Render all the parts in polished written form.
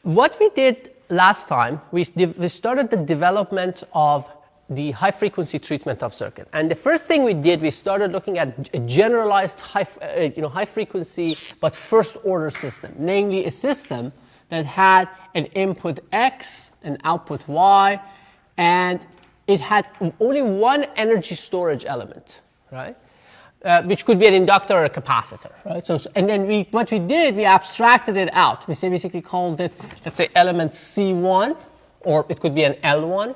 what we did last time, we started the development of the high frequency treatment of circuit. And the first thing we did, we started looking at a generalized high frequency but first order system, namely a system that had an input X, an output Y, and it had only one energy storage element, right? Which could be an inductor or a capacitor, right? So, and then what we did, we abstracted it out. We basically called it, let's say, element C1, or it could be an L1.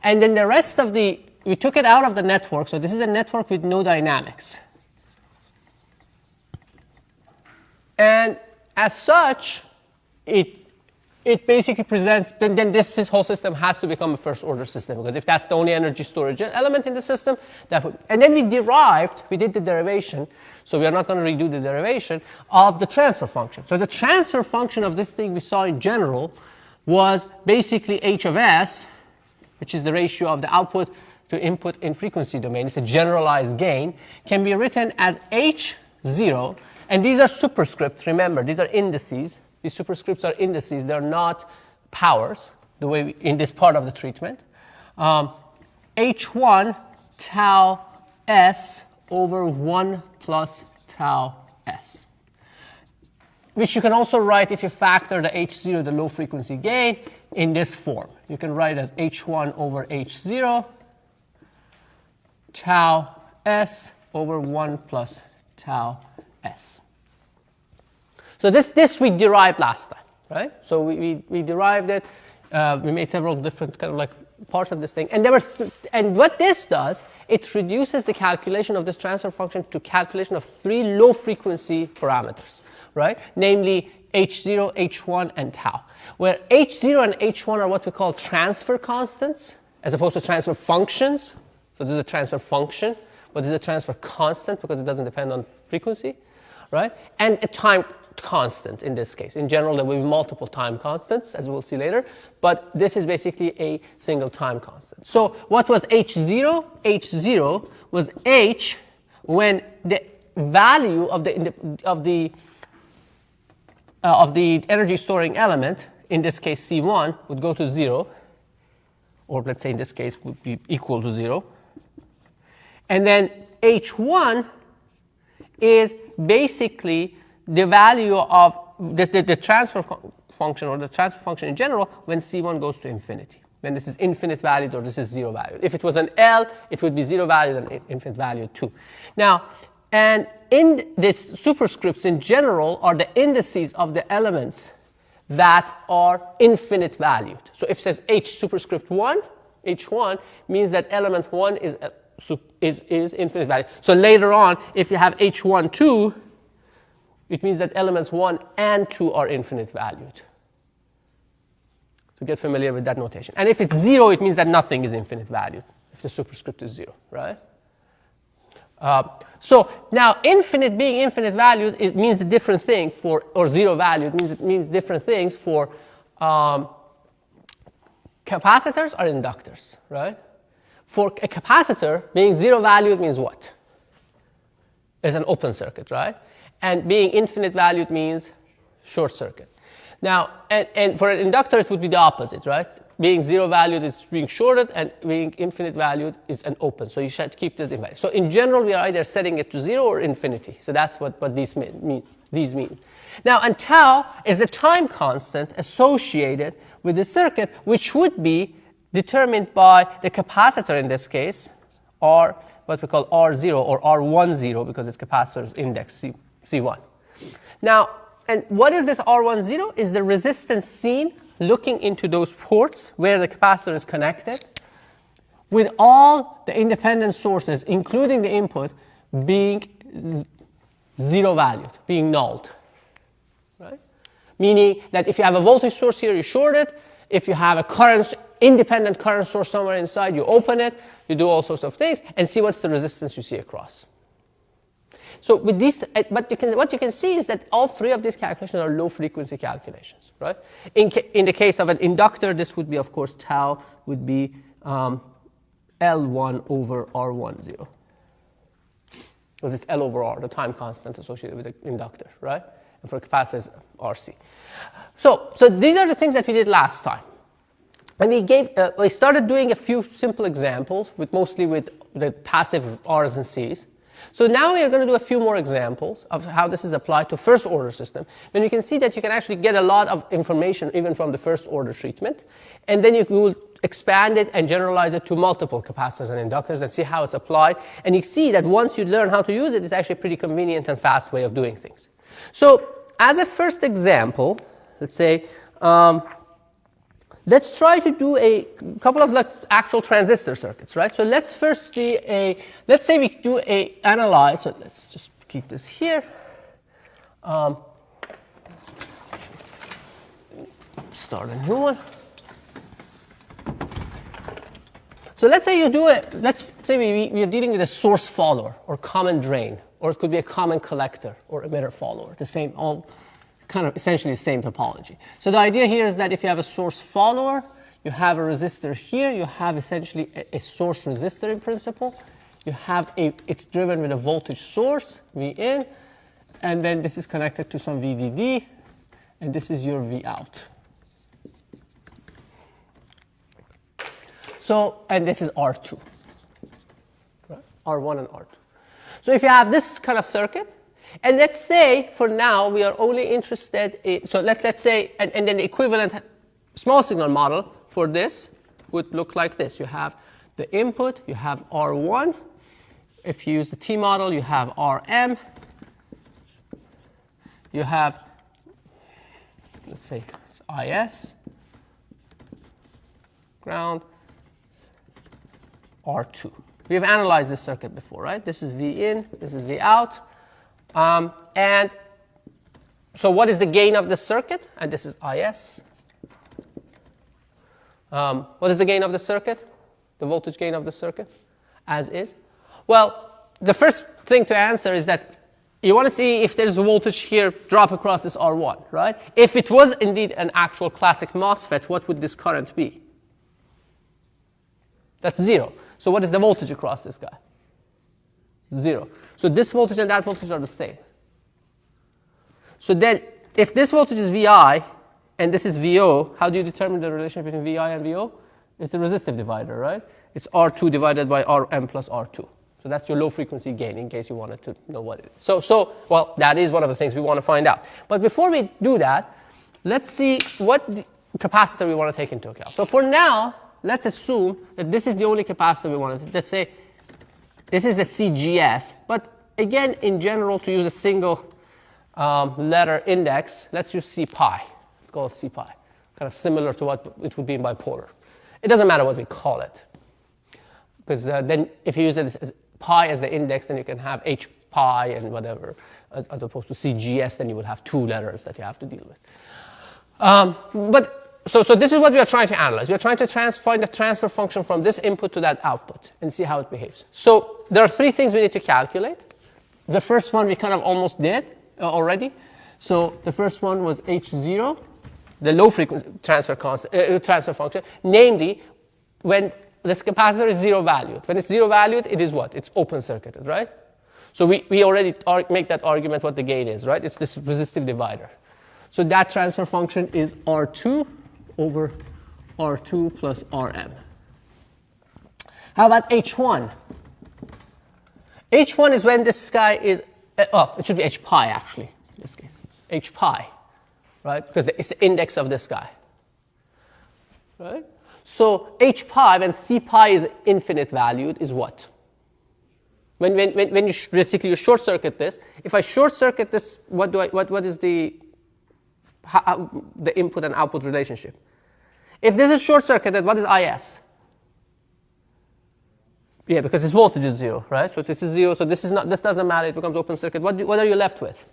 And then the rest of we took it out of the network. So this is a network with no dynamics. And as such, it basically presents, then this whole system has to become a first order system, because if that's the only energy storage element in the system, and then we did the derivation, so we are not going to redo the derivation, of the transfer function. So the transfer function of this thing we saw in general was basically H of S, which is the ratio of the output to input in frequency domain. It's a generalized gain, can be written as H0, and these are superscripts, remember, these are indices. These superscripts are indices, they're not powers, the way in this part of the treatment. H1 tau S over 1 plus tau S, which you can also write, if you factor the H0, the low frequency gain, in this form. You can write it as H1 over H0 tau S over 1 plus tau S. So this we derived last time, right? So we derived it. We made several different kind of like parts of this thing, and and what this does, it reduces the calculation of this transfer function to calculation of 3 low frequency parameters, right? Namely H0, H1, and tau. Where H0 and H1 are what we call transfer constants, as opposed to transfer functions. So this is a transfer function, but this is a transfer constant because it doesn't depend on frequency, right? And a time constant in this case. In general, there will be multiple time constants, as we'll see later, but this is basically a single time constant. So what was H0? H0 was H when the value of the energy storing element, in this case C1, would go to 0, or let's say in this case would be equal to 0. And then H1 is basically the value of the transfer function, or the transfer function in general, when C1 goes to infinity. When this is infinite valued or this is 0 valued. If it was an L, it would be 0 valued and infinite valued too. Now, and in these superscripts in general are the indices of the elements that are infinite valued. So if it says H superscript 1, H1 means that element 1 is infinite value. So later on, if you have H1, 2, it means that elements 1 and 2 are infinite valued. To get familiar with that notation. And if it's 0, it means that nothing is infinite valued, if the superscript is 0, right? So now infinite being infinite valued, it means a different thing for, or 0 valued, it means different things for capacitors or inductors, right? For a capacitor, being 0 valued means what? It's an open circuit, right? And being infinite valued means short circuit. Now, and for an inductor, it would be the opposite, right? Being 0 valued is being shorted, and being infinite valued is an open. So you should keep this in value. So in general, we are either setting it to 0 or infinity. So that's what these mean. Now, and tau is the time constant associated with the circuit, which would be determined by the capacitor in this case, or what we call R0 or R10, because its capacitor is index C1. Now, and what is this R10? Is the resistance seen looking into those ports where the capacitor is connected, with all the independent sources, including the input, being 0 valued, being nulled, right? Meaning that if you have a voltage source here, you short it. If you have a independent current source somewhere inside, you open it. You do all sorts of things and see what's the resistance you see across. So with these, but what you can see is that all 3 of these calculations are low frequency calculations, right? In the case of an inductor, this would be, of course, tau would be L1 over R10. Because it's L over R, the time constant associated with the inductor, right? and for capacitor is RC. So these are the things that we did last time. And we started doing a few simple examples, mostly with the passive R's and C's. So now we are going to do a few more examples of how this is applied to first order system. And you can see that you can actually get a lot of information even from the first order treatment. And then you will expand it and generalize it to multiple capacitors and inductors and see how it's applied. And you see that once you learn how to use it, it's actually a pretty convenient and fast way of doing things. So as a first example, let's say, let's try to do a couple of actual transistor circuits, right? So let's first let's say we do a analyze. So let's just keep this here. Start a new one. So let's say let's say we are dealing with a source follower or common drain, or it could be a common collector or emitter follower, the same, all kind of essentially the same topology. So the idea here is that if you have a source follower, you have a resistor here, you have essentially a source resistor in principle. You have it's driven with a voltage source, V in, and then this is connected to some VDD, and this is your V out. So, and this is R2, right? R1 and R2. So if you have this kind of circuit, and let's say for now we are only interested in, so let's say, and then the equivalent small signal model for this would look like this. You have the input, you have R1. If you use the T model, you have Rm. You have, let's say, Is, ground, R2. We have analyzed this circuit before, right? This is V in, this is V out. And so what is the gain of this circuit? And this is Is. What is the gain of the circuit? The voltage gain of the circuit, as is? Well, the first thing to answer is that you want to see if there's a voltage here drop across this R1, right? If it was indeed an actual classic MOSFET, what would this current be? That's 0. So what is the voltage across this guy? 0. So this voltage and that voltage are the same. So then, if this voltage is VI and this is VO, how do you determine the relationship between VI and VO? It's the resistive divider, right? It's R2 divided by Rm plus R2. So that's your low frequency gain, in case you wanted to know what it is. So well, that is one of the things we want to find out. But before we do that, let's see what capacitor we want to take into account. So for now, let's assume that this is the only capacitor we want to, let's say this is the CGS, but again, in general, to use a single letter index, let's use C pi. Let's call it C pi, kind of similar to what it would be in bipolar. It doesn't matter what we call it, because then if you use it as pi as the index, then you can have H pi and whatever, as opposed to CGS, then you would have 2 letters that you have to deal with. So this is what we are trying to analyze. We are trying to find the transfer function from this input to that output and see how it behaves. So there are 3 things we need to calculate. The first one we kind of almost did already. So the first one was H0, the low frequency transfer function, namely when this capacitor is 0 valued. When it's 0 valued, it is what? It's open circuited, right? So we already make that argument what the gain is, right? It's this resistive divider. So that transfer function is R2 over R2 plus Rm. How about H1? H1 is when this guy is, it should be H pi actually, in this case. H pi, right? Because it's the index of this guy, right? So H pi, when C pi is infinite valued, is what? When you basically you short circuit this, if I short circuit this, what is the input and output relationship? If this is short circuited, what is Is? Yeah, because this voltage is 0, right? So this is 0, so this doesn't matter, it becomes open circuit. What are you left with?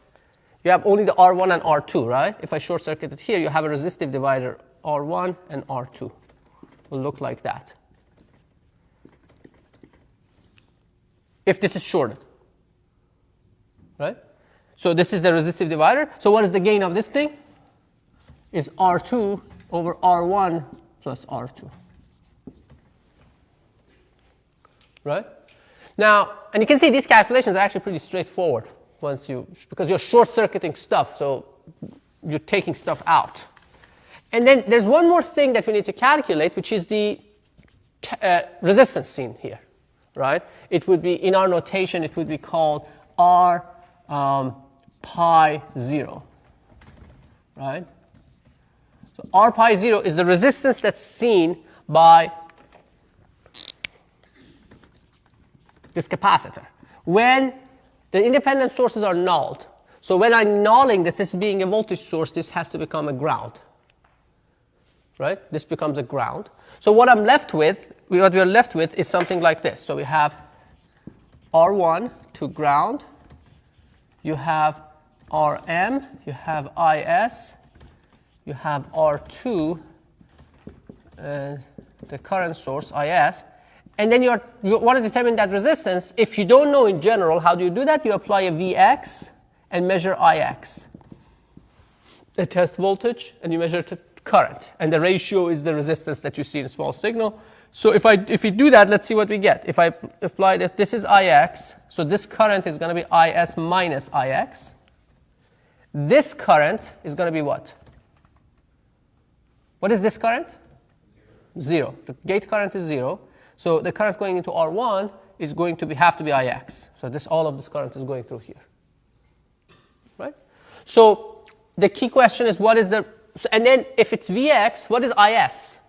You have only the R1 and R2, right? If I short circuit it here, you have a resistive divider, R1 and R2. Will look like that. If this is shorted, right? So this is the resistive divider. So what is the gain of this thing? It's R2 over R1 plus R2. Right? Now, and you can see these calculations are actually pretty straightforward. because you're short-circuiting stuff, so you're taking stuff out. And then there's one more thing that we need to calculate, which is the resistance seen here, right? It would be, in our notation, it would be called R pi 0, right? So R pi 0 is the resistance that's seen by this capacitor when the independent sources are nulled. So when I'm nulling this being a voltage source, this has to become a ground, right? This becomes a ground. So what I'm left with, what we're left with is something like this. So we have R1 to ground, you have Rm, you have Is, you have R2, the current source, Is, and then you want to determine that resistance. If you don't know in general, how do you do that? You apply a Vx and measure Ix, the test voltage, and you measure the current. And the ratio is the resistance that you see in a small signal. So if we do that, let's see what we get. If I apply this is Ix, so this current is going to be Is minus Ix. This current is going to be what? What is this current? 0. The gate current is 0. So the current going into R1 is going to have to be Ix. So all of this current is going through here. Right? So the key question is what is the, and then if it's Vx, what is Is?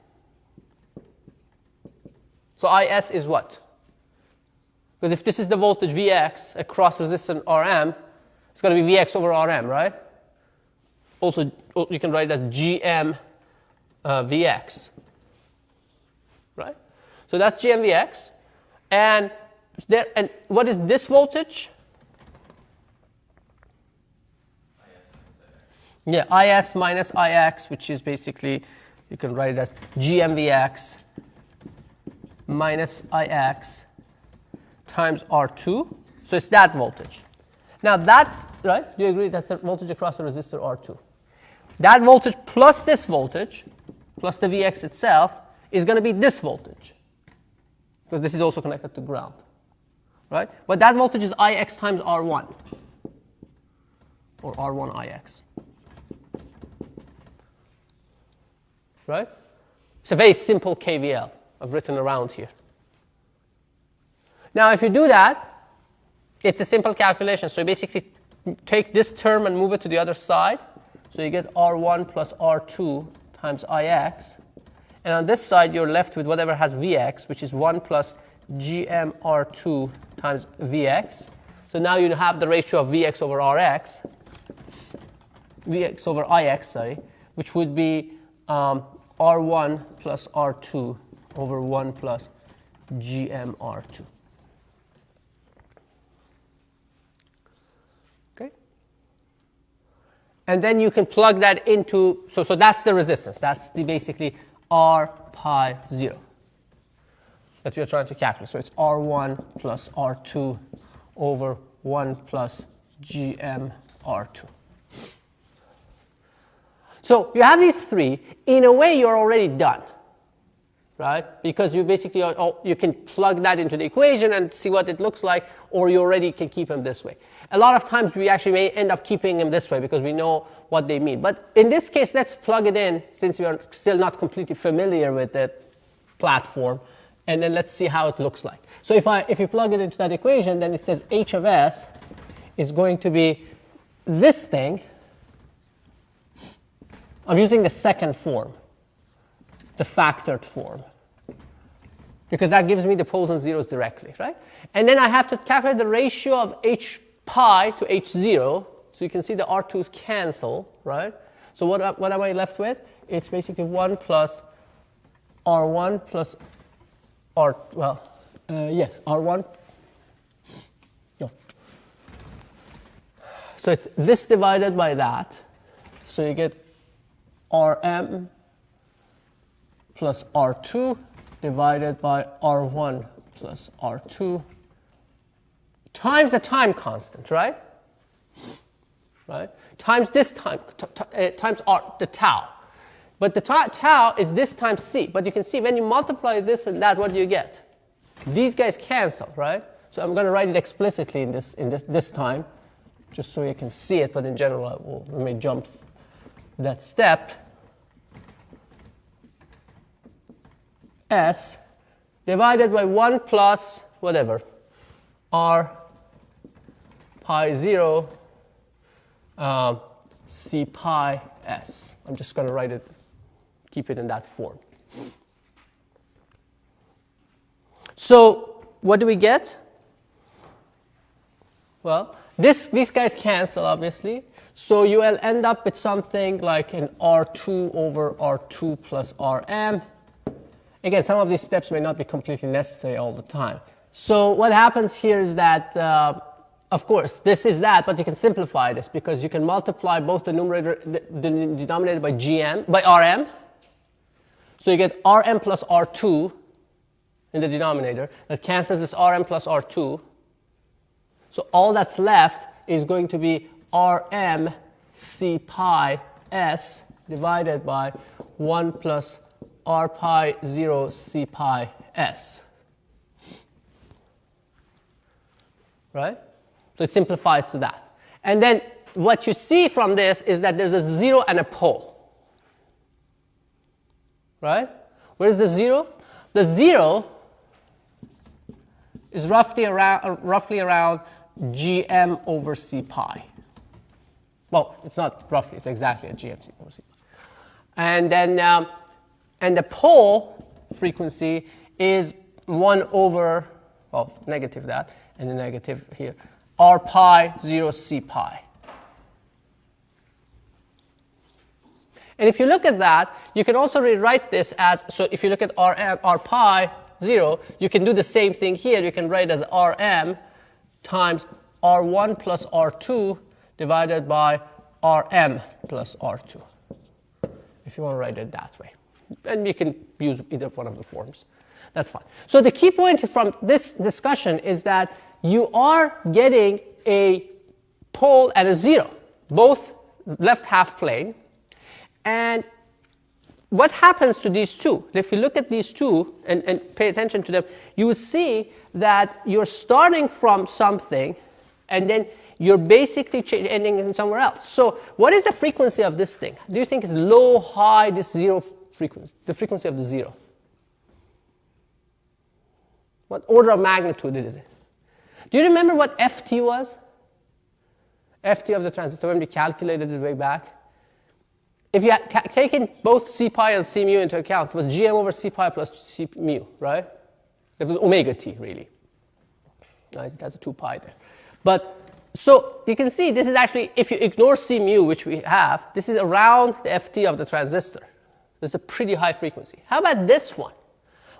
So Is is what? Because if this is the voltage Vx across resistance Rm, it's going to be Vx over Rm, right? Also, you can write it as Gm Vx, right? So that's Gm Vx. And what is this voltage? Yeah, Is minus Ix, which is basically, you can write it as Gm Vx minus Ix times R2. So it's that voltage. Now that, right? Do you agree that's the voltage across the resistor R2? That voltage plus this voltage, plus the Vx itself, is going to be this voltage. Because this is also connected to ground. Right? But that voltage is Ix times R1. Or R1 Ix. Right? It's a very simple KVL I've written around here. Now, if you do that, it's a simple calculation. So you basically take this term and move it to the other side. So you get R1 plus R2 times Ix. And on this side, you're left with whatever has Vx, which is 1 plus Gm R2 times Vx. So now you have the ratio of Vx over Rx, Vx over Ix, sorry, which would be R1 plus R2 over 1 plus Gm R2. Okay? And then you can plug that into, so that's the resistance. That's the basically R pi 0 that we are trying to calculate. So it's R1 plus R2 over 1 plus Gm R2. So you have these three. In a way, you're already done, right? Because you basically you can plug that into the equation and see what it looks like, or you already can keep them this way. A lot of times we actually may end up keeping them this way because we know what they mean. But in this case, let's plug it in since we are still not completely familiar with the platform, and then let's see how it looks like. So if you plug it into that equation, then it says H of S is going to be this thing. I'm using the second form, the factored form, because that gives me the poles and zeros directly, right? And then I have to calculate the ratio of H pi to H0. So you can see the R2s cancel, right? So what am I left with? It's basically 1 plus R1 plus R1. No. So it's this divided by that. So you get Rm plus R2 divided by R1 plus R2 times the time constant, right? Right? Times this time, times the tau. But the tau is this times c. But you can see when you multiply this and that, what do you get? These guys cancel, right? So I'm going to write it explicitly in this time. just so you can see it, but in general, we may jump that step. S divided by 1 plus whatever, R pi 0 C pi S. I'm just going to write it, keep it in that form. So what do we get? Well, these guys cancel, obviously. So you will end up with something like an R2 over R2 plus Rm. Again, some of these steps may not be completely necessary all the time. So what happens here is that, of course, this is that, but you can simplify this because you can multiply both the numerator, the denominator by Rm. So you get Rm plus R2 in the denominator. That cancels this Rm plus R2. So all that's left is going to be Rm C pi S divided by 1 plus R pi 0 C pi S. Right? So it simplifies to that. And then what you see from this is that there's a 0 and a pole. Right? Where's the 0? The 0 is roughly around gm over c pi. Well, it's not roughly, it's exactly a gm over c pi. And then, and the pole frequency is 1 over, well, negative that, and the negative here, r pi 0 c pi. And if you look at that, you can also rewrite this as, so if you look at r pi 0, you can do the same thing here. You can write it as Rm times R1 plus R2 divided by Rm plus R2, if you want to write it that way. And you can use either one of the forms. That's fine. So the key point from this discussion is that you are getting a pole and a 0, both left half plane. And what happens to these two? If you look at these two and pay attention to them, you will see that you're starting from something and then you're basically ending in somewhere else. So what is the frequency of this thing? Do you think it's low, high, this 0 frequency, the frequency of the 0? What order of magnitude is it? Do you remember what Ft was? Ft of the transistor when we calculated it way back? If you had taken both C pi and C mu into account, it was Gm over C pi plus C mu, right? It was omega t, really. Right? It has a 2 pi there. But, so you can see this is actually, if you ignore C mu, which we have, this is around the Ft of the transistor. It's a pretty high frequency. How about this one?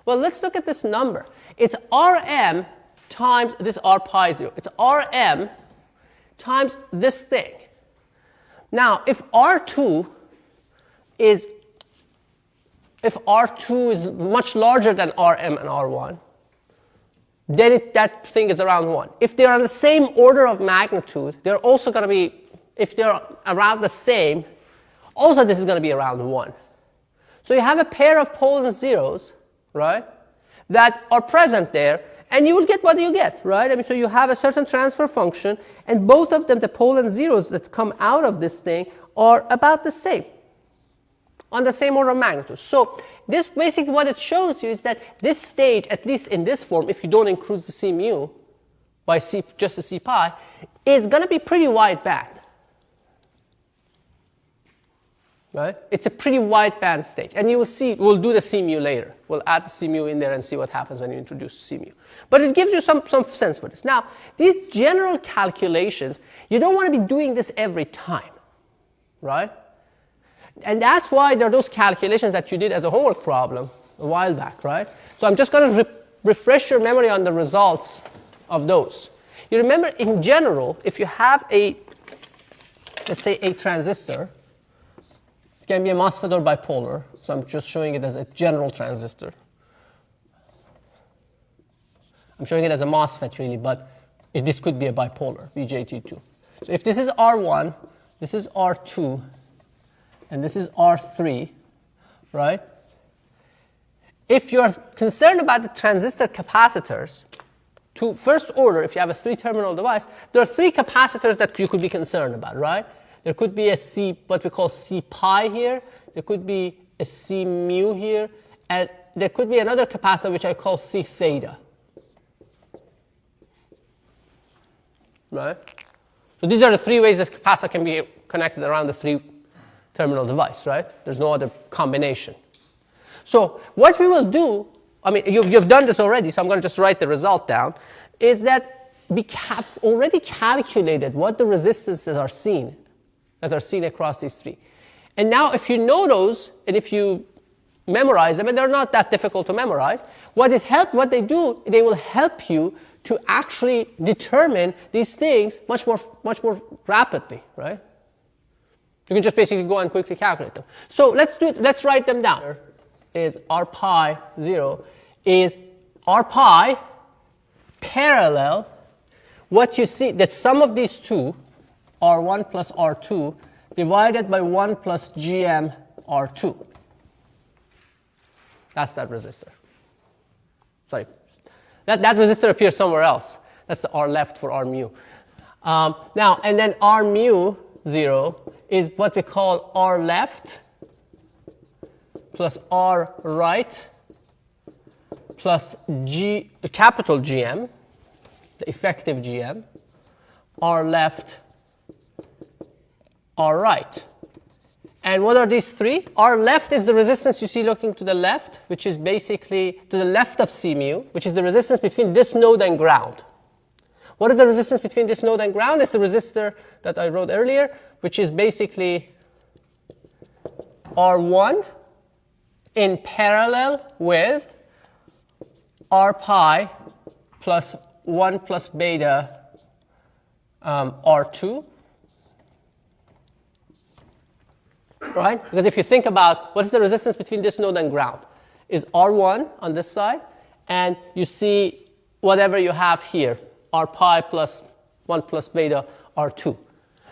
Well, let's look at this number. It's Rm times this R pi 0. It's Rm times this thing. Now, if R2 is much larger than Rm and R1, then that thing is around 1. If they're on the same order of magnitude, they're also going to be, if they're around the same, also this is going to be around 1. So you have a pair of poles and zeros, right, that are present there, and you will get what you get, right? I mean, so you have a certain transfer function, and both of them, the pole and zeros that come out of this thing, are about the same, on the same order of magnitude. So this basically what it shows you is that this stage, at least in this form, if you don't include the C mu by C, just the C pi, is going to be pretty wide band. Right? It's a pretty wide band stage. And you will see, we'll do the C mu later. We'll add the C mu in there and see what happens when you introduce C mu. But it gives you some sense for this. Now, these general calculations, you don't want to be doing this every time. Right? And that's why there are those calculations that you did as a homework problem a while back, right? So I'm just going to refresh your memory on the results of those. You remember, in general, if you have a, let's say, a transistor, it can be a MOSFET or bipolar, so I'm just showing it as a general transistor. I'm showing it as a MOSFET, really, but this could be a bipolar, BJT2. So if this is R1, this is R2, and this is R3, right? If you're concerned about the transistor capacitors, to first order, if you have a 3-terminal device, there are 3 capacitors that you could be concerned about, right? There could be a C, what we call C pi here. There could be a C mu here. And there could be another capacitor which I call C theta. Right? So these are the 3 ways this capacitor can be connected around the 3-terminal device, right? There's no other combination. So what we will do, I mean, you've done this already, so I'm going to just write the result down, is that we have already calculated what the resistances are seen, that are seen across these 3. And now if you know those, and if you memorize them, and they're not that difficult to memorize, what they do, they will help you to actually determine these things much more rapidly, right? You can just basically go and quickly calculate them. So let's write them down. Is R pi 0 is R pi parallel, what you see, that sum of these two, R1 plus R2, divided by 1 plus GM R2. That's that resistor. Sorry. That resistor appears somewhere else. That's the R left for R mu. Now, and then R mu 0 is what we call R left plus R right plus capital GM, the effective GM, R left, R right. And what are these 3? R left is the resistance you see looking to the left, which is basically to the left of C mu, which is the resistance between this node and ground. What is the resistance between this node and ground? It's the resistor that I wrote earlier, which is basically R1 in parallel with R pi plus 1 plus beta R2. Right? Because if you think about what is the resistance between this node and ground, is R1 on this side, and you see whatever you have here, R pi plus 1 plus beta R2.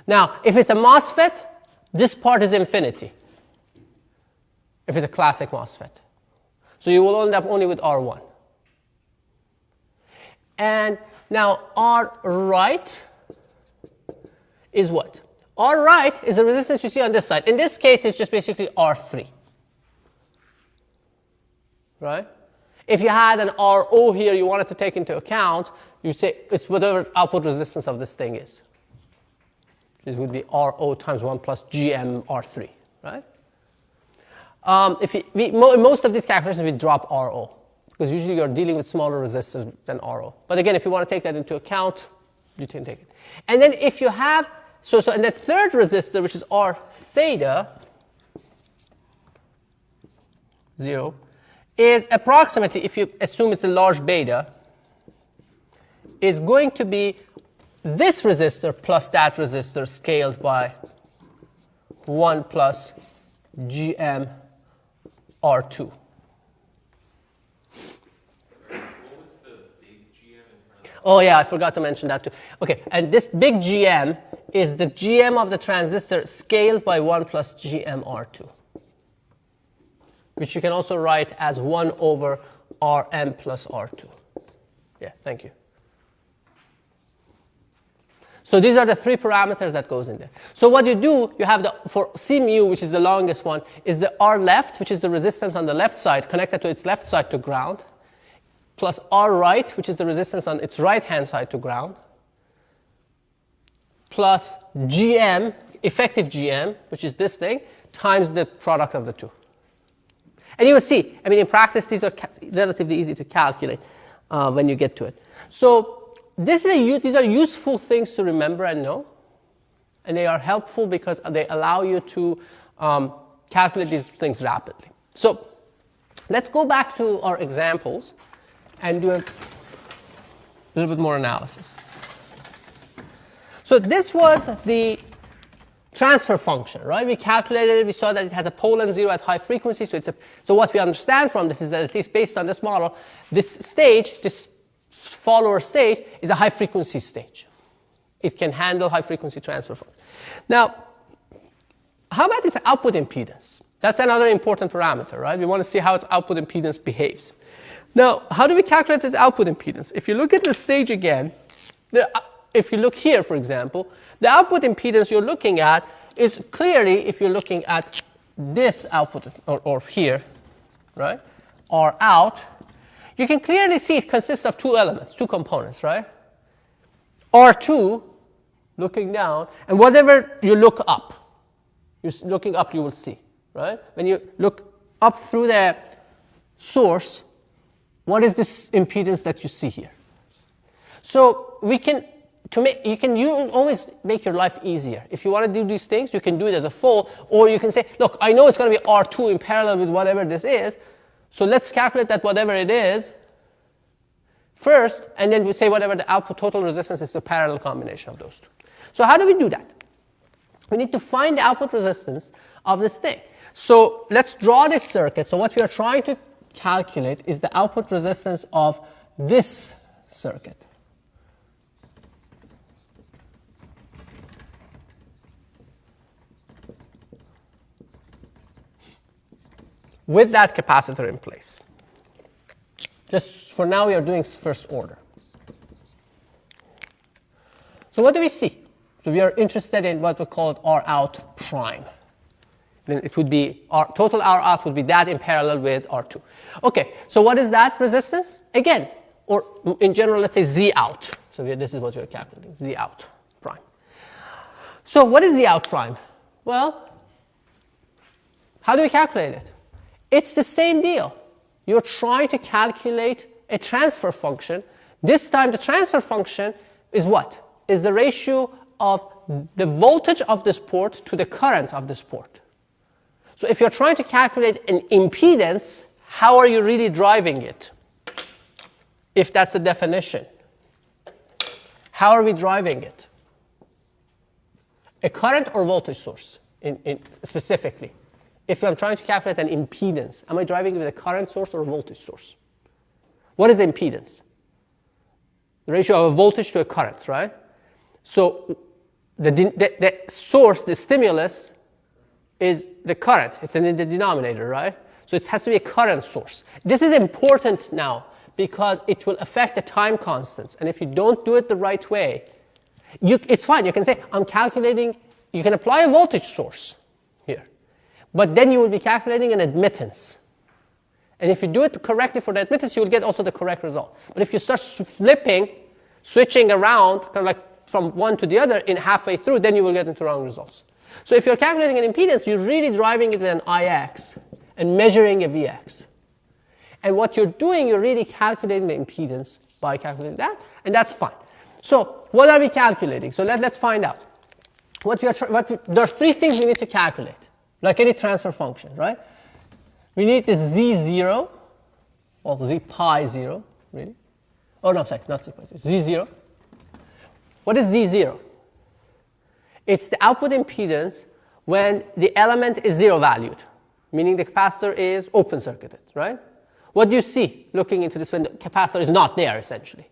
Now, if it's a MOSFET, this part is infinity. If it's a classic MOSFET. So you will end up only with R1. And now R right is what? R right is the resistance you see on this side. In this case, it's just basically R3. Right? If you had an RO here you wanted to take into account, you say it's whatever output resistance of this thing is. This would be RO times 1 plus GM R3. Right? In most of these calculations, we drop RO, because usually you're dealing with smaller resistors than RO. But again, if you want to take that into account, you can take it. And then if you have, and the third resistor, which is R theta 0, is approximately, if you assume it's a large beta, is going to be this resistor plus that resistor scaled by 1 plus GM R2. Oh yeah, I forgot to mention that too. Okay, and this big GM is the GM of the transistor scaled by 1 plus GM R2, which you can also write as 1 over Rm plus R2. Yeah, thank you. So these are the 3 parameters that goes in there. So what you do, you have for C mu, which is the longest one, is the R left, which is the resistance on the left side connected to its left side to ground, plus R right, which is the resistance on its right-hand side to ground, plus GM, effective GM, which is this thing, times the product of the two. And you will see, I mean, in practice, these are relatively easy to calculate when you get to it. So these are useful things to remember and know. And they are helpful because they allow you to calculate these things rapidly. So let's go back to our examples and do a little bit more analysis. So this was the transfer function, right? We calculated it. We saw that it has a pole and zero at high frequency. So what we understand from this is that, at least based on this model, this stage, this follower stage, is a high frequency stage. It can handle high frequency transfer function. Now, how about its output impedance? That's another important parameter, right? We want to see how its output impedance behaves. Now, how do we calculate the output impedance? If you look at the stage again, if you look here, for example, the output impedance you're looking at is clearly, if you're looking at this output, or here, right, or out, you can clearly see it consists of two elements, two components, right? R2, looking down, and whatever you look up, you're looking up, you will see, right? When you look up through the source, what is this impedance that you see here? So we can, you always make your life easier. If you want to do these things, you can do it as a full, or you can say, look, I know it's going to be R2 in parallel with whatever this is, so let's calculate that whatever it is first, and then we say whatever the output total resistance is, the parallel combination of those two. So how do we do that? We need to find the output resistance of this thing. So let's draw this circuit. So what we are trying to calculate is the output resistance of this circuit. With that capacitor in place. Just for now, we are doing first order. So what do we see? So we are interested in what we call it R out prime. Then it would be total R out would be that in parallel with R2. Okay, so what is that resistance? Again, or in general, let's say Z out. So this is what we're calculating, Z out prime. So what is Z out prime? Well, how do we calculate it? It's the same deal. You're trying to calculate a transfer function. This time the transfer function is what? Is the ratio of the voltage of this port to the current of this port. So if you're trying to calculate an impedance, how are you really driving it? If that's the definition. How are we driving it? A current or voltage source specifically? If I'm trying to calculate an impedance, am I driving with a current source or a voltage source? What is the impedance? The ratio of a voltage to a current, right? So the source, the stimulus, is the current. It's in the denominator, right? So it has to be a current source. This is important now because it will affect the time constants. And if you don't do it the right way, it's fine. You can say, I'm calculating, you can apply a voltage source here. But then you will be calculating an admittance. And if you do it correctly for the admittance, you will get also the correct result. But if you start switching around, kind of like from one to the other in halfway through, then you will get into wrong results. So if you're calculating an impedance, you're really driving it with an IX and measuring a VX. And what you're doing, you're really calculating the impedance by calculating that, and that's fine. So what are we calculating? So let's find out. There are three things we need to calculate. Like any transfer function, right? We need the Z0, or Z pi 0, really. Oh, no, sorry, not Z pi 0. Z0. What is Z0? It's the output impedance when the element is zero valued, meaning the capacitor is open circuited, right? What do you see looking into this when the capacitor is not there, essentially?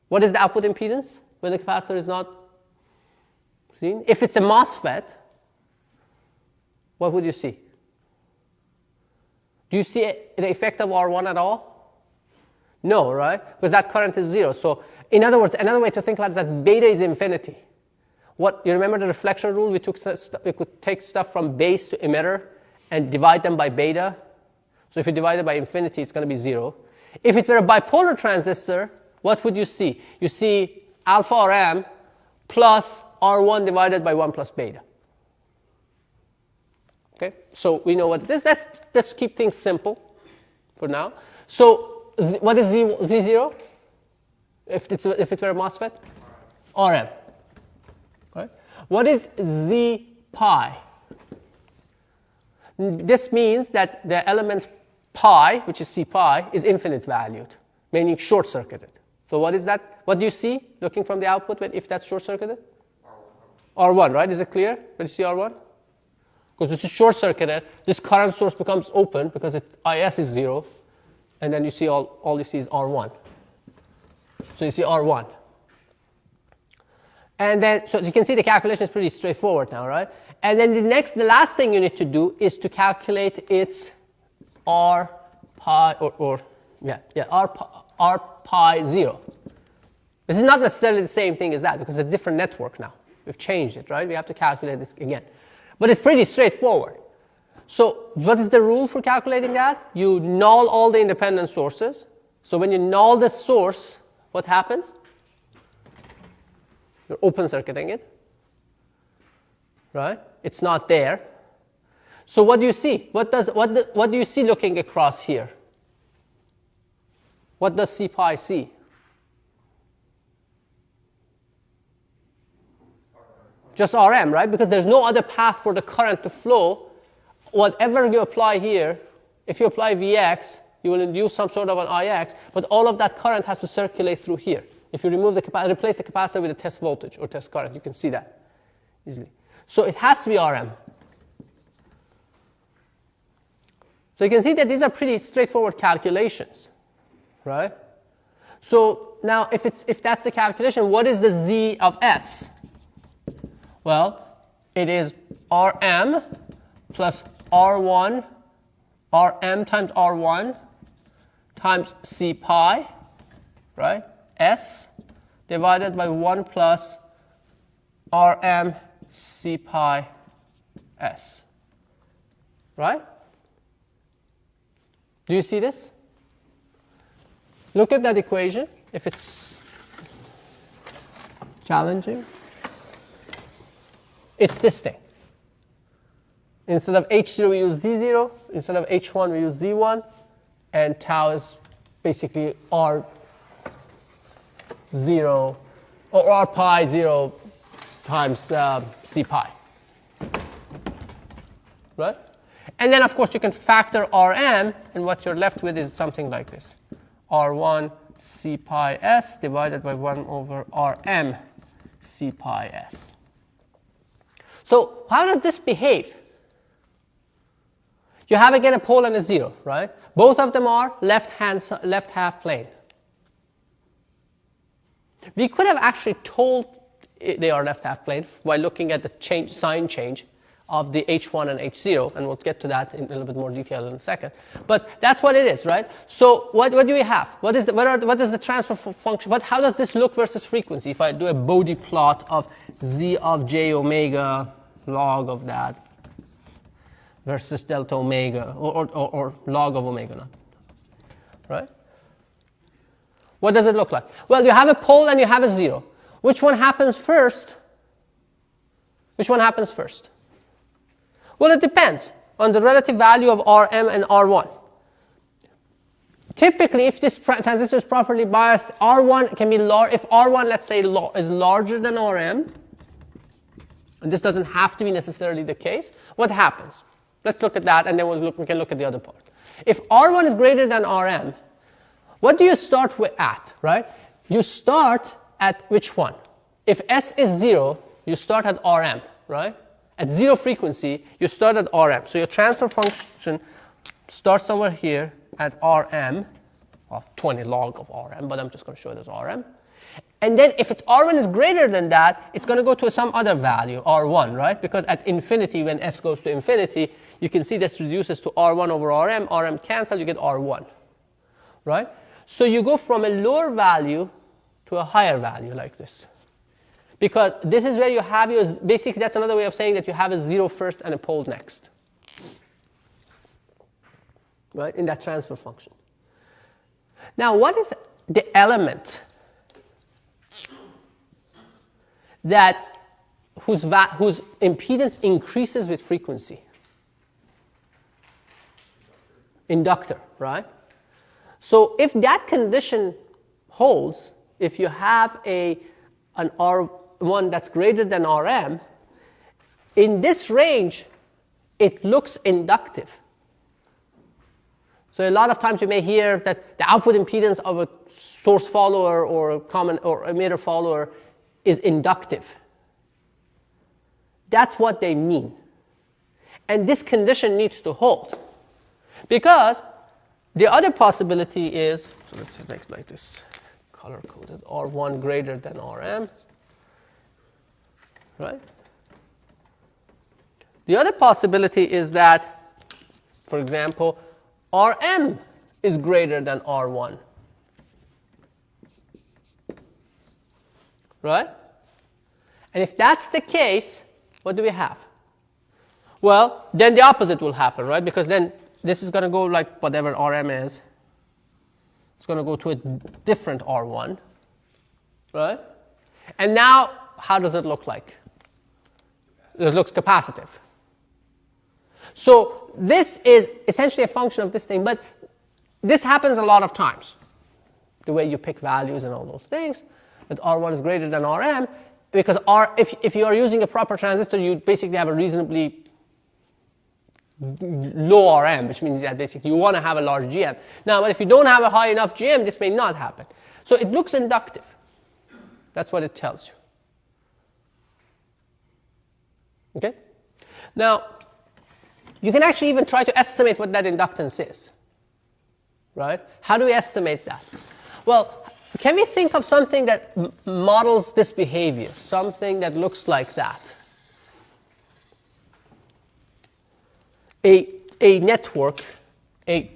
What is the output impedance when the capacitor is not seen? If it's a MOSFET, what would you see? Do you see the effect of R1 at all? No, right? Because that current is zero. So in other words, another way to think about it is that beta is infinity. You remember the reflection rule? We could take stuff from base to emitter and divide them by beta. So if you divide it by infinity, it's going to be zero. If it were a bipolar transistor, what would you see? You see alpha Rm plus R1 divided by 1 plus beta. Okay, so we know what it is. Let's keep things simple for now. So what is Z0? If it were a MOSFET? Rm. Right? What is Z pi? This means that the element pi, which is C pi, is infinite valued, meaning short circuited. So what is that? What do you see looking from the output if that's short circuited? R1, right? Is it clear? When you see R1? Because this is short circuited, this current source becomes open because IS is 0, and then you see all you see is R1. So you see R1. And then, so you can see the calculation is pretty straightforward now, right? And then the last thing you need to do is to calculate its R pi, or R pi 0. This is not necessarily the same thing as that because it's a different network now. We've changed it, right? We have to calculate this again. But it's pretty straightforward. So what is the rule for calculating that? You null all the independent sources. So when you null the source, what happens? You're open circuiting it, right? It's not there. So what do you see? What do you see looking across here? What does C pi see? Just Rm, right? Because there's no other path for the current to flow. Whatever you apply here, if you apply Vx, you will induce some sort of an Ix, but all of that current has to circulate through here. If you remove the replace the capacitor with a test voltage or test current, you can see that easily. So it has to be Rm. So you can see that these are pretty straightforward calculations, right? So now if that's the calculation, what is the Z of S? Well, it is Rm plus R1, Rm times R1 times C pi, right? S divided by 1 plus Rm C pi S, right? Do you see this? Look at that equation, if it's challenging. It's this thing. Instead of H0, we use Z0. Instead of H1, we use Z1. And tau is basically R0 or R pi 0 times C pi. Right? And then, of course, you can factor Rm, and what you're left with is something like this. R1 C pi S divided by 1 over Rm C pi S. So how does this behave? You have again a pole and a 0, right? Both of them are left half plane. We could have actually told they are left half plane by looking at the sign change of the H1 and H0, and we'll get to that in a little bit more detail in a second. But that's what it is, right? So what do we have? What is the transfer function? How does this look versus frequency? If I do a Bode plot of Z of j omega log of that versus delta omega, or log of omega naught, right? What does it look like? Well, you have a pole and you have a 0. Which one happens first? Which one happens first? Well, it depends on the relative value of Rm and R1. Typically, if this transistor is properly biased, R1 can be large. If R1, let's say, is larger than Rm, and this doesn't have to be necessarily the case, what happens? Let's look at that, and then we can look at the other part. If R1 is greater than Rm, what do you start with at, right? You start at which one? If S is 0, you start at Rm, right? At 0 frequency, you start at Rm. So your transfer function starts over here at Rm, well, 20 log of Rm, but I'm just going to show it as Rm. And then if its R1 is greater than that, it's going to go to some other value, R1, right? Because at infinity, when S goes to infinity, you can see this reduces to R1 over Rm. Rm cancel, you get R1, right? So you go from a lower value to a higher value like this. Because this is where you have your, basically that's another way of saying that you have a 0 first and a pole next, right, in that transfer function. Now, what is the element that whose impedance increases with frequency? Inductor, right? So if that condition holds, if you have an R1 that's greater than Rm, in this range, it looks inductive. So a lot of times you may hear that the output impedance of a source follower or emitter follower is inductive. That's what they mean. And this condition needs to hold. Because the other possibility is, so let's make it like this, color-coded, R1 greater than Rm, right? The other possibility is that, for example, Rm is greater than R1. Right? And if that's the case, what do we have? Well, then the opposite will happen, right? Because then this is going to go like whatever Rm is. It's going to go to a different R1, right? And now, how does it look like? It looks capacitive. So this is essentially a function of this thing, but this happens a lot of times. The way you pick values and all those things, that R1 is greater than Rm, because if you are using a proper transistor, you basically have a reasonably low Rm, which means that basically you want to have a large GM. Now, but if you don't have a high enough GM, this may not happen. So it looks inductive. That's what it tells you. Okay? Now, you can actually even try to estimate what that inductance is. Right? How do we estimate that? Well, can we think of something that models this behavior, something that looks like that? A network, a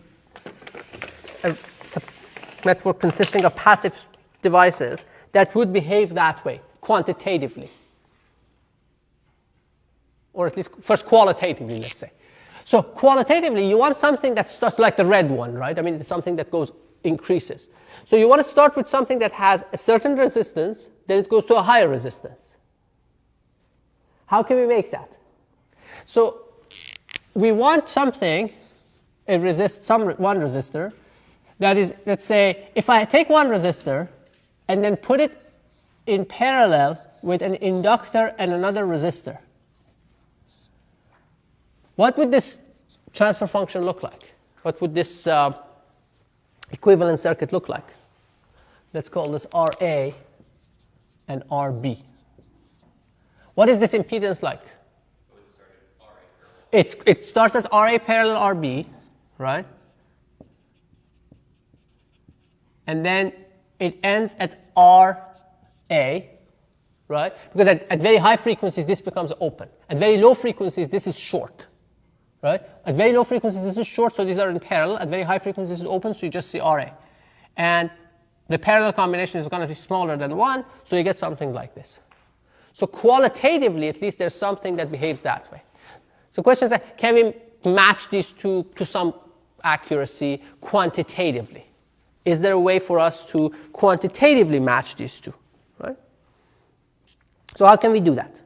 network consisting of passive devices that would behave that way, quantitatively. Or at least first qualitatively, let's say. So qualitatively, you want something that starts like the red one, right? I mean, it's something that increases. So you want to start with something that has a certain resistance, then it goes to a higher resistance. How can we make that? So we want something, one resistor, that is, let's say, if I take one resistor and then put it in parallel with an inductor and another resistor, what would this transfer function look like? What would this equivalent circuit look like? Let's call this RA and RB. What is this impedance like? It starts at RA parallel RB, right? And then it ends at RA, right? Because at very high frequencies, this becomes open. At very low frequencies, this is short. Right? At very low frequencies, this is short, so these are in parallel. At very high frequencies, this is open, so you just see RA. And the parallel combination is going to be smaller than 1, so you get something like this. So qualitatively, at least, there's something that behaves that way. So the question is, can we match these two to some accuracy quantitatively? Is there a way for us to quantitatively match these two? Right? So how can we do that?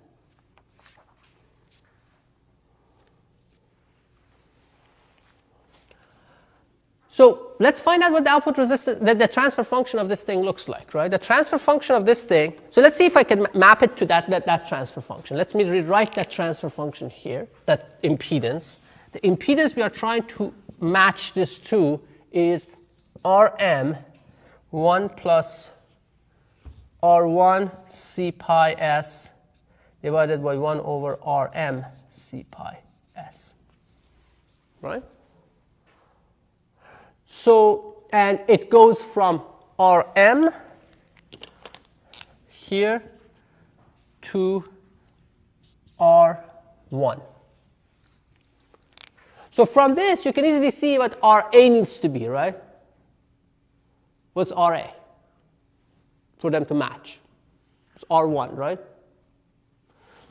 So let's find out what the output resistance, the transfer function of this thing looks like, right? The transfer function of this thing, so let's see if I can map it to that transfer function. Let me rewrite that transfer function here, that impedance. The impedance we are trying to match this to is Rm 1 plus R1 C pi S divided by 1 over Rm C pi S, right? So, and it goes from Rm here to R1. So from this, you can easily see what Ra needs to be, right? What's Ra? For them to match. It's R1, right?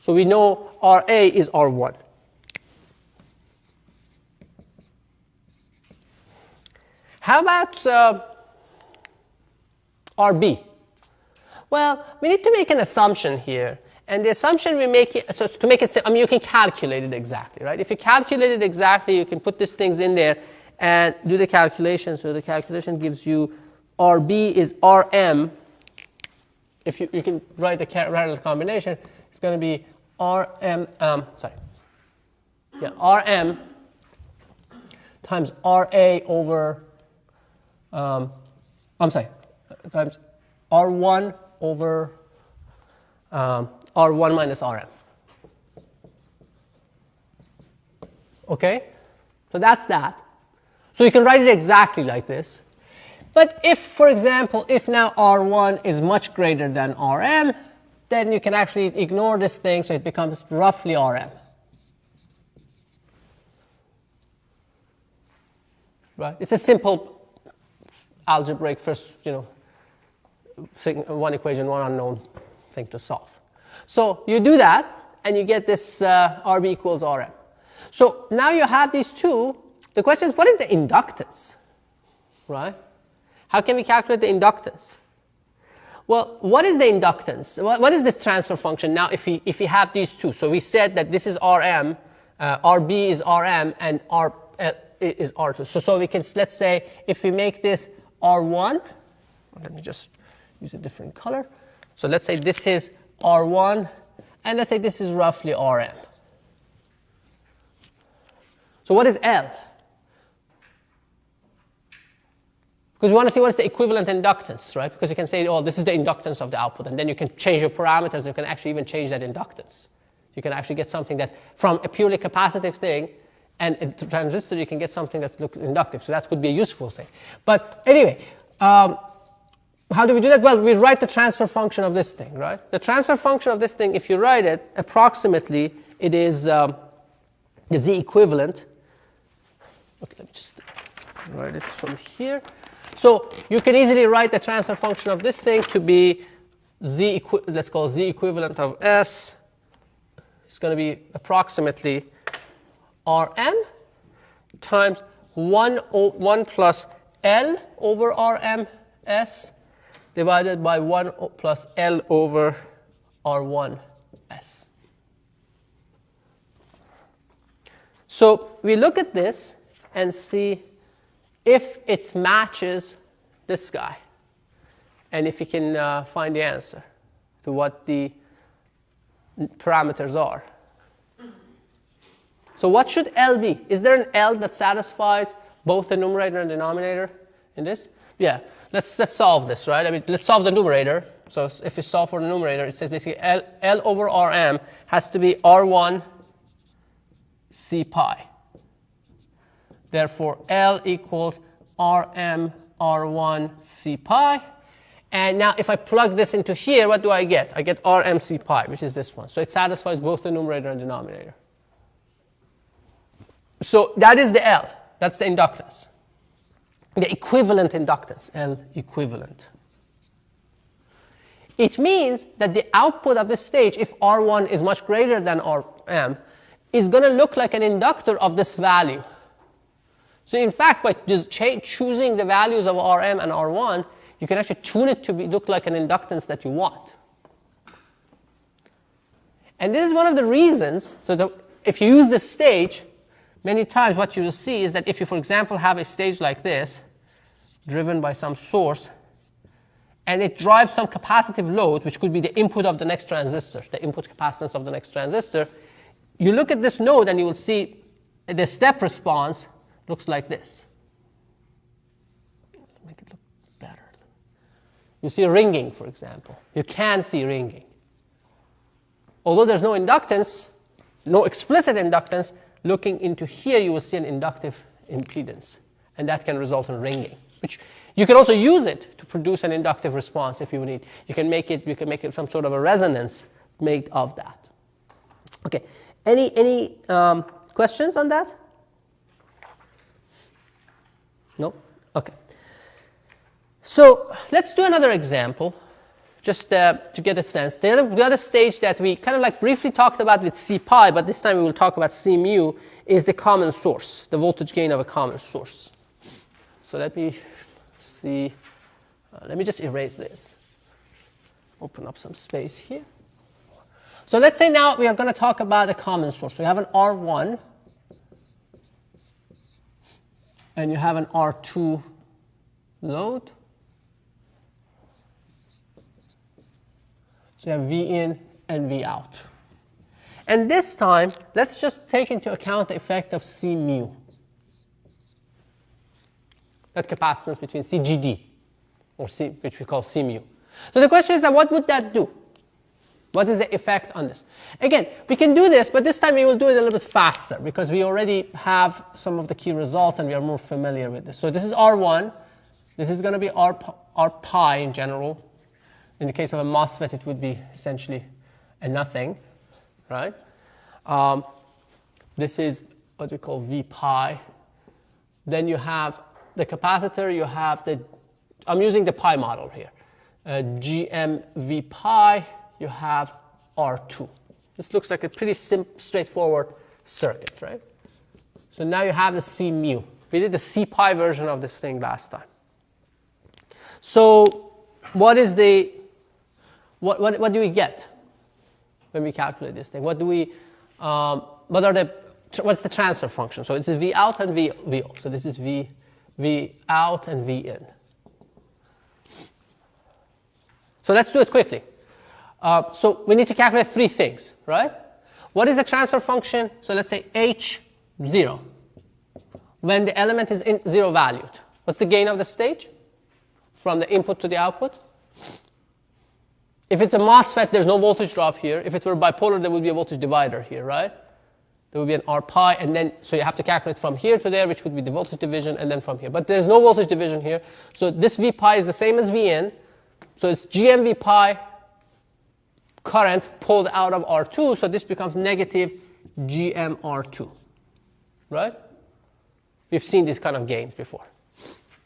So we know Ra is R1. How about RB? Well, we need to make an assumption here. And the assumption we make, so to make it, I mean, you can calculate it exactly, right? If you calculate it exactly, you can put these things in there and do the calculation. So the calculation gives you RB is Rm. If you can write the parallel combination, it's going to be Rm, Rm times Ra over times R1 over R1 minus Rm. Okay? So that's that. So you can write it exactly like this. But if, for example, if now R1 is much greater than Rm, then you can actually ignore this thing, so it becomes roughly Rm. Right? It's a simple algebraic first, one equation, one unknown thing to solve. So you do that, and you get this RB equals Rm. So now you have these two. The question is, what is the inductance, right? How can we calculate the inductance? Well, what is the inductance? What is this transfer function now if we have these two? So we said that this is Rm, Rb is Rm, and R is R2. So we can, let's say, if we make this R1, let me just use a different color. So let's say this is R1, and let's say this is roughly Rm. So what is L? Because we want to see what is the equivalent inductance, right? Because you can say, oh, this is the inductance of the output, and then you can change your parameters. You can actually even change that inductance. You can actually get something that, from a purely capacitive thing, and a transistor, you can get something that looks inductive. So that could be a useful thing. But anyway, how do we do that? Well, we write the transfer function of this thing, right? The transfer function of this thing, if you write it, approximately, it is the Z equivalent. Okay, let me just write it from here. So you can easily write the transfer function of this thing to be let's call Z equivalent of S. It's going to be approximately Rm times 1 plus L over Rms divided by 1 plus L over R1s. So we look at this and see if it matches this guy, and if you can find the answer to what the parameters are. So what should L be? Is there an L that satisfies both the numerator and denominator in this? Yeah, let's solve this, right? I mean, let's solve the numerator. So if you solve for the numerator, it says basically L over Rm has to be R1 C pi. Therefore, L equals Rm R1 C pi. And now if I plug this into here, what do I get? I get Rm C pi, which is this one. So it satisfies both the numerator and denominator. So that is the L. That's the inductance. The equivalent inductance, L equivalent. It means that the output of this stage, if R1 is much greater than Rm, is going to look like an inductor of this value. So in fact, by just choosing the values of Rm and R1, you can actually tune it to look like an inductance that you want. And this is one of the reasons, so if you use this stage, many times what you will see is that if you, for example, have a stage like this, driven by some source, and it drives some capacitive load, which could be the input of the next transistor, the input capacitance of the next transistor, you look at this node and you will see the step response looks like this. Make it look better. You see ringing, for example. You can see ringing. Although there's no inductance, no explicit inductance, looking into here you will see an inductive impedance, and that can result in ringing. Which you can also use it to produce an inductive response if you need. You can make it some sort of a resonance made of that. Okay. Any questions on that? No? Okay. So let's do another example, just to get a sense. The other stage that we kind of like briefly talked about with C pi, but this time we will talk about C mu, is the common source, the voltage gain of a common source. So let me see. Let me just erase this. Open up some space here. So let's say now we are going to talk about a common source. So you have an R1 and you have an R2 load. So you have V in and V out. And this time, let's just take into account the effect of C mu. That capacitance between CGD, or C, which we call C mu. So the question is that what would that do? What is the effect on this? Again, we can do this, but this time we will do it a little bit faster because we already have some of the key results and we are more familiar with this. So this is R1. This is going to be R pi in general. In the case of a MOSFET, it would be essentially a nothing, right? This is what we call V pi. Then you have the capacitor, you have the I'm using the pi model here. GMV pi, you have R2. This looks like a pretty straightforward circuit, right? So now you have the C mu. We did the C pi version of this thing last time. So what is the, what do we get when we calculate this thing? What do we, what's the transfer function? So it's a V out and V out. So this is V out and V in. So let's do it quickly. So we need to calculate three things, right? What is the transfer function? So let's say H0, when the element is zero valued. What's the gain of the stage from the input to the output? If it's a MOSFET, there's no voltage drop here. If it were bipolar, there would be a voltage divider here, right? There would be an R pi, and then, so you have to calculate from here to there, which would be the voltage division, and then from here. But there's no voltage division here. So this V pi is the same as V in. So it's GMV pi current pulled out of R2, so this becomes negative GMR2, right? We've seen these kind of gains before.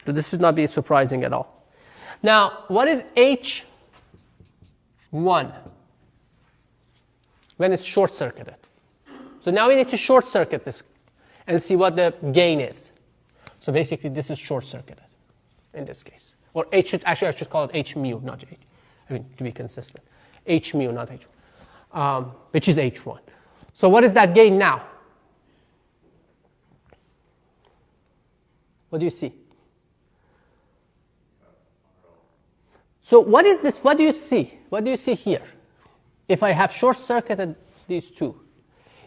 So this should not be surprising at all. Now, what is H1 when it's short-circuited? So now we need to short-circuit this and see what the gain is. So basically, this is short-circuited in this case. Or H should, actually, I should call it H mu, not H. I mean, to be consistent. H mu, not H1, which is H1. So what is that gain now? What do you see? So what is this? What do you see? What do you see here? If I have short-circuited these two,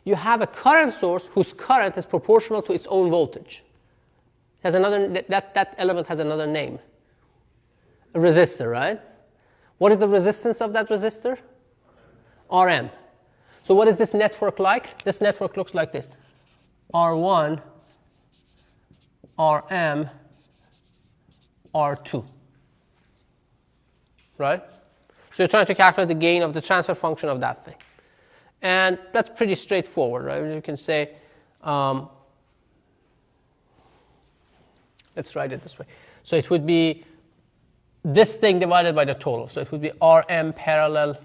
you have a current source whose current is proportional to its own voltage. Has another, that element has another name. A resistor, right? What is the resistance of that resistor? Rm. So what is this network like? This network looks like this. R1, Rm, R2. Right? So you're trying to calculate the gain of the transfer function of that thing. And that's pretty straightforward, right? You can say, let's write it this way. So it would be this thing divided by the total. So it would be Rm parallel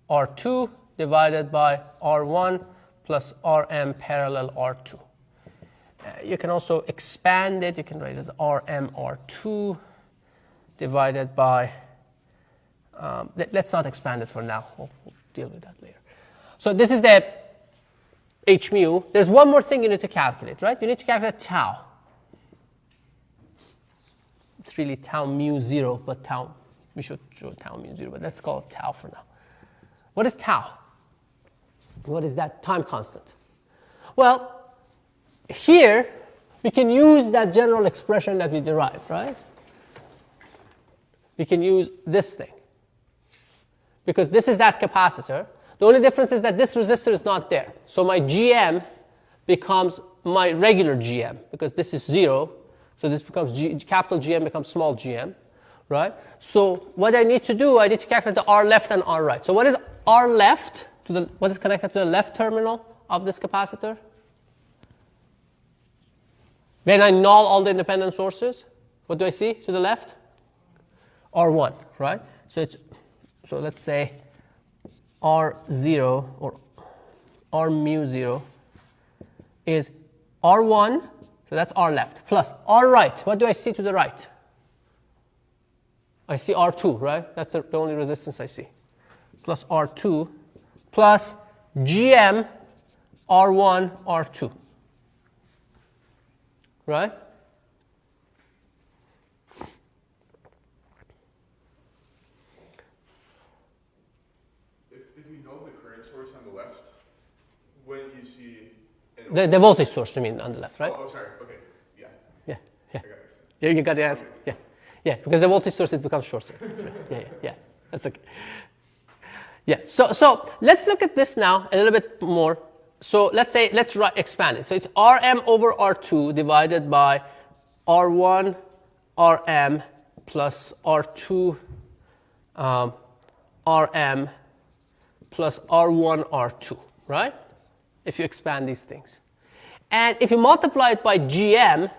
R2 divided by R1 plus Rm parallel R2. You can also expand it. You can write it as Rm R2 divided by, let's not expand it for now. We'll deal with that later. So this is the H mu. There's one more thing you need to calculate, right? You need to calculate tau. It's really tau mu 0, but tau, we should show tau mu 0, but let's call it tau for now. What is tau? What is that time constant? Well, here we can use that general expression that we derived, right? We can use this thing. Because this is that capacitor. The only difference is that this resistor is not there. So my GM becomes my regular GM, because this is 0. So this becomes capital GM becomes small gm, right? So what I need to do, I need to calculate the R left and R right. So what is R left? What is connected to the left terminal of this capacitor? When I null all the independent sources, what do I see to the left? R1, right? So let's say R0 or R mu 0 is R1. So that's R left, plus R right. What do I see to the right? I see R2, right? That's the only resistance I see. Plus R2, plus GM R1, R2. Right? If you know the current source on the left, when you see... The voltage source, you mean, on the left, right? Oh, sorry. Okay. Yeah. Yeah. I got this. Yeah, you got the answer. Yeah. Yeah, because the voltage source, it becomes short circuit. Right? Yeah. That's okay. Yeah, so let's look at this now a little bit more. So let's expand it. So it's Rm over R2 divided by R1 Rm plus R2 Rm plus R1 R2, right? If you expand these things. And if you multiply it by GM,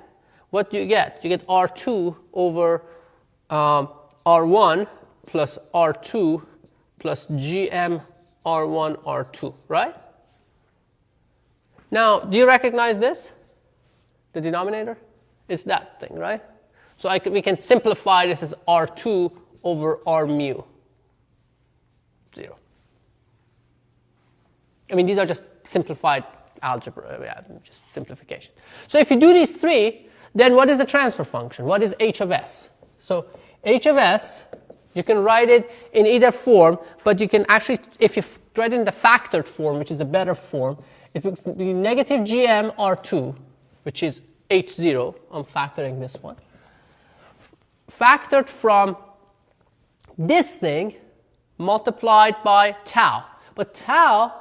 what do you get? You get R2 over R1 plus R2 plus GM R1 R2, right? Now, do you recognize this? The denominator? It's that thing, right? So we can simplify this as R2 over R mu. 0. I mean, these are just simplified algebra, just simplification. So if you do these three, then what is the transfer function? What is h of s? So h of s, you can write it in either form, but you can actually, if you write it in the factored form, which is the better form, it will be negative gm r2, which is h0. I'm factoring this one. Factored from this thing multiplied by tau. But tau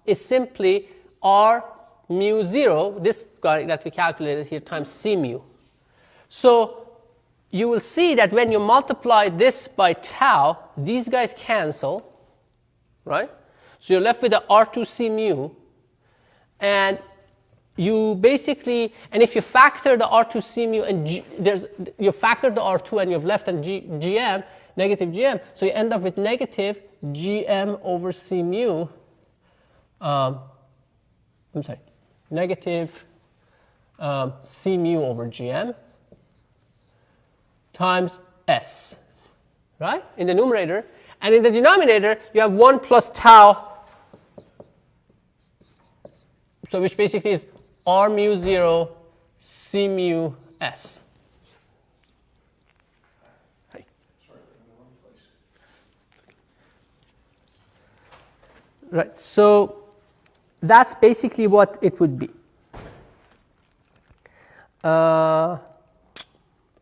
is simply r mu 0, this guy that we calculated here, times c mu. So you will see that when you multiply this by tau, these guys cancel, right? So you're left with the r2 c mu. And you basically, and if you factor the r2 c mu and you factor the r2 and you've left an gm, negative gm, so you end up with negative gm over c mu. I'm sorry, negative c mu over gm times s, right, in the numerator. And in the denominator, you have 1 plus tau, so which basically is r mu 0 c mu s. Right. Right, so that's basically what it would be.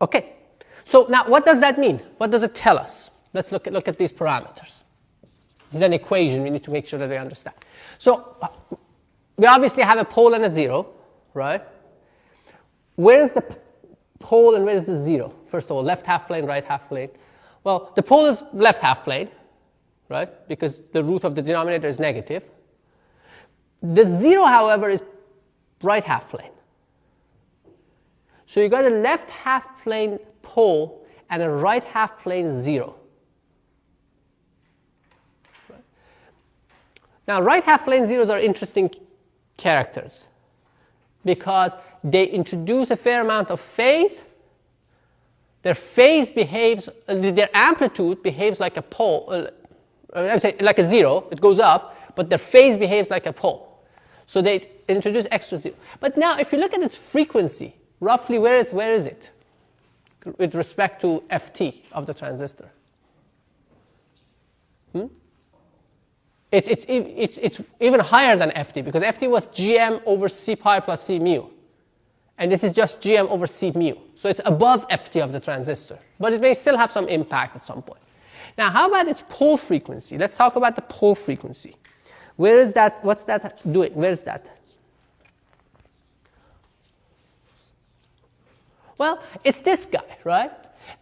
Okay, so now what does that mean? What does it tell us? Let's look at these parameters. This is an equation. We need to make sure that we understand. So we obviously have a pole and a 0, right? Where is the pole and where is the 0? First of all, left half plane, right half plane. Well, the pole is left half plane, right? Because the root of the denominator is negative. The 0, however, is right half plane. So you got a left half plane pole and a right half plane 0. Right. Now, right half plane zeros are interesting characters because they introduce a fair amount of phase. Their phase behaves, their amplitude behaves like a pole, I'm saying like a 0, it goes up, but their phase behaves like a pole. So they introduce extra 0. But now if you look at its frequency, roughly where is it with respect to Ft of the transistor? It's even higher than Ft because Ft was Gm over C pi plus C mu. And this is just Gm over C mu. So it's above Ft of the transistor. But it may still have some impact at some point. Now, how about its pole frequency? Let's talk about the pole frequency. Where is that? What's that doing? Where is that? Well, it's this guy, right?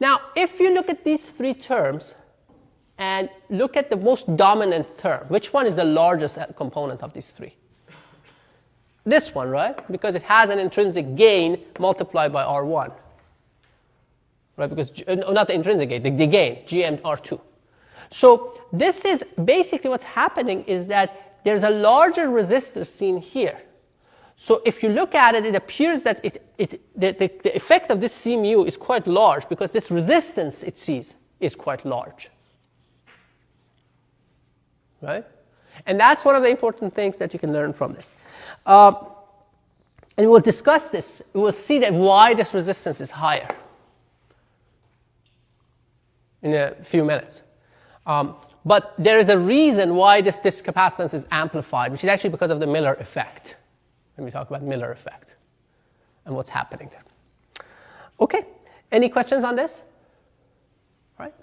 Now, if you look at these three terms and look at the most dominant term, which one is the largest component of these three? This one, right? Because it has an intrinsic gain multiplied by R1. Right? Because, not the intrinsic gain, the gain, Gm R2. So this is basically what's happening is that there's a larger resistor seen here. So if you look at it, it appears that the effect of this C mu is quite large because this resistance it sees is quite large. Right? And that's one of the important things that you can learn from this. And we'll discuss this. We will see that why this resistance is higher in a few minutes. But there is a reason why this capacitance is amplified, which is actually because of the Miller effect. When we talk about Miller effect and what's happening there. Okay, any questions on this? All right.